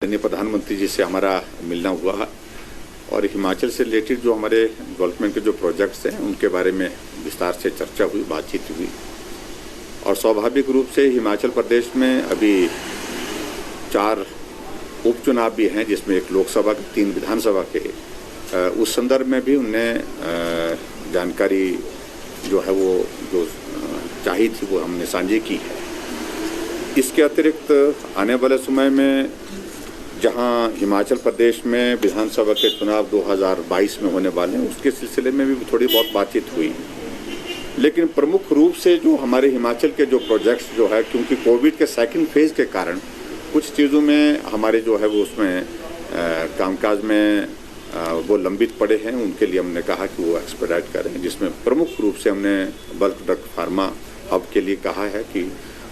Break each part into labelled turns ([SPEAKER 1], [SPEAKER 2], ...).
[SPEAKER 1] माननीय प्रधानमंत्री जी से हमारा मिलना हुआ और हिमाचल से रिलेटेड जो हमारे डेवलपमेंट के जो प्रोजेक्ट्स हैं उनके बारे में विस्तार से चर्चा हुई, बातचीत हुई। और स्वाभाविक रूप से हिमाचल प्रदेश में अभी 4 उपचुनाव भी हैं, जिसमें एक लोकसभा के 3 विधानसभा के। उस संदर्भ में भी उन्हें जानकारी जो है वो जो चाहिए थी वो हमने साझी की है। इसके अतिरिक्त आने वाले समय में जहां हिमाचल प्रदेश में विधानसभा के चुनाव 2022 में होने वाले हैं, उसके सिलसिले में भी थोड़ी बहुत बातचीत हुई। लेकिन प्रमुख रूप से जो हमारे हिमाचल के जो प्रोजेक्ट्स जो है, क्योंकि कोविड के सेकंड फेज के कारण कुछ चीज़ों में हमारे जो है वो उसमें कामकाज में वो लंबित पड़े हैं, उनके लिए हमने कहा कि वो एक्सपेडाइट करें। जिसमें प्रमुख रूप से हमने बल्क ड्रग फार्मा हब के लिए कहा है कि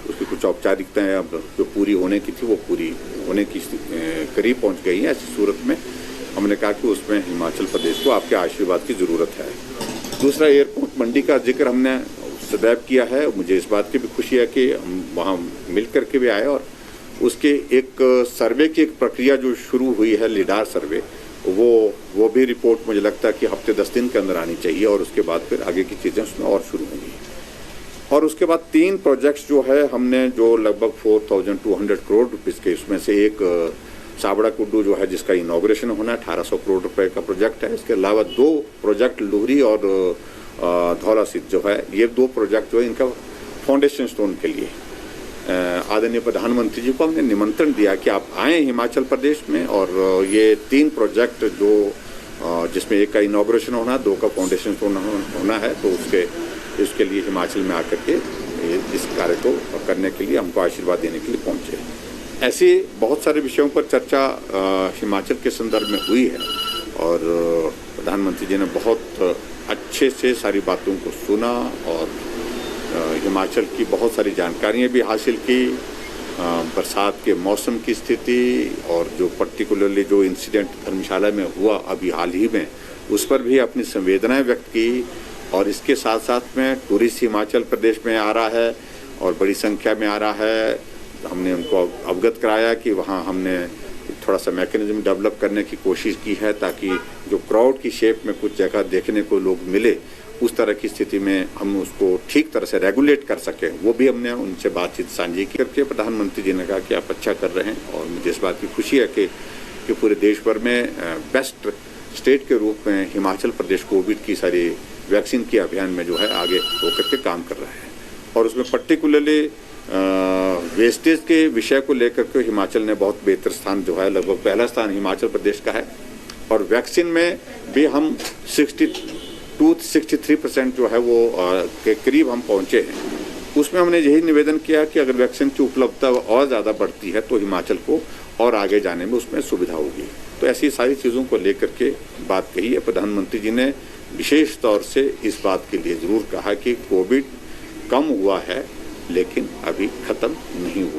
[SPEAKER 1] उसकी कुछ औपचारिकताएं अब जो पूरी होने की थी वो पूरी होने की करीब पहुंच गई है। ऐसी सूरत में हमने कहा कि उसमें हिमाचल प्रदेश को आपके आशीर्वाद की ज़रूरत है। दूसरा, एयरपोर्ट मंडी का जिक्र हमने सदैव किया है। मुझे इस बात की भी खुशी है कि हम वहाँ मिल कर के भी आए और उसके एक सर्वे की एक प्रक्रिया जो शुरू हुई है, लिडार सर्वे, वो भी रिपोर्ट मुझे लगता है कि हफ्ते 10 दिन के अंदर आनी चाहिए और उसके बाद फिर आगे की चीज़ें उसमें और शुरू होंगी। और उसके बाद 3 प्रोजेक्ट्स जो है हमने जो लगभग 4200 करोड़ रुपीस के, उसमें से एक साबड़ा कुड्डू जो है जिसका इनॉग्रेशन होना है, 1800 करोड़ रुपए का प्रोजेक्ट है। इसके अलावा 2 प्रोजेक्ट लुहरी और धौला सिद्ध जो है, ये 2 प्रोजेक्ट जो है इनका फाउंडेशन स्टोन के लिए आदरणीय प्रधानमंत्री जी को हमने निमंत्रण दिया कि आप आएँ हिमाचल प्रदेश में। और ये 3 प्रोजेक्ट जो जिसमें एक का इनॉग्रेशन होना, 2 का फाउंडेशन स्टोन होना है, तो इसके लिए हिमाचल में आकर के इस कार्य को करने के लिए, हमको आशीर्वाद देने के लिए पहुंचे। ऐसे बहुत सारे विषयों पर चर्चा हिमाचल के संदर्भ में हुई है और प्रधानमंत्री जी ने बहुत अच्छे से सारी बातों को सुना और हिमाचल की बहुत सारी जानकारियां भी हासिल की। बरसात के मौसम की स्थिति और जो पर्टिकुलरली जो इंसिडेंट धर्मशाला में हुआ अभी हाल ही में, उस पर भी अपनी संवेदनाएं व्यक्त की। और इसके साथ साथ में टूरिस्ट हिमाचल प्रदेश में आ रहा है और बड़ी संख्या में आ रहा है। हमने उनको अवगत कराया कि वहाँ हमने थोड़ा सा मैकेनिज्म डेवलप करने की कोशिश की है ताकि जो क्राउड की शेप में कुछ जगह देखने को लोग मिले, उस तरह की स्थिति में हम उसको ठीक तरह से रेगुलेट कर सकें। वो भी हमने उनसे बातचीत साझी करके प्रधानमंत्री जी ने कहा कि आप अच्छा कर रहे हैं। और मुझे इस बात की खुशी है कि पूरे देश भर में बेस्ट स्टेट के रूप में हिमाचल प्रदेश कोविड की सारी वैक्सीन के अभियान में जो है आगे होकर के काम कर रहा है। और उसमें पर्टिकुलरली वेस्टेज के विषय को लेकर के हिमाचल ने बहुत बेहतर स्थान जो है, लगभग पहला स्थान हिमाचल प्रदेश का है। और वैक्सीन में भी हम 62-63% जो है वो के करीब हम पहुंचे हैं। उसमें हमने यही निवेदन किया कि अगर वैक्सीन की उपलब्धता और ज़्यादा बढ़ती है तो हिमाचल को और आगे जाने में उसमें सुविधा होगी। तो ऐसी सारी चीज़ों को लेकर के बात कही है। प्रधानमंत्री जी ने विशेष तौर से इस बात के लिए ज़रूर कहा कि कोविड कम हुआ है लेकिन अभी ख़त्म नहीं हुआ है।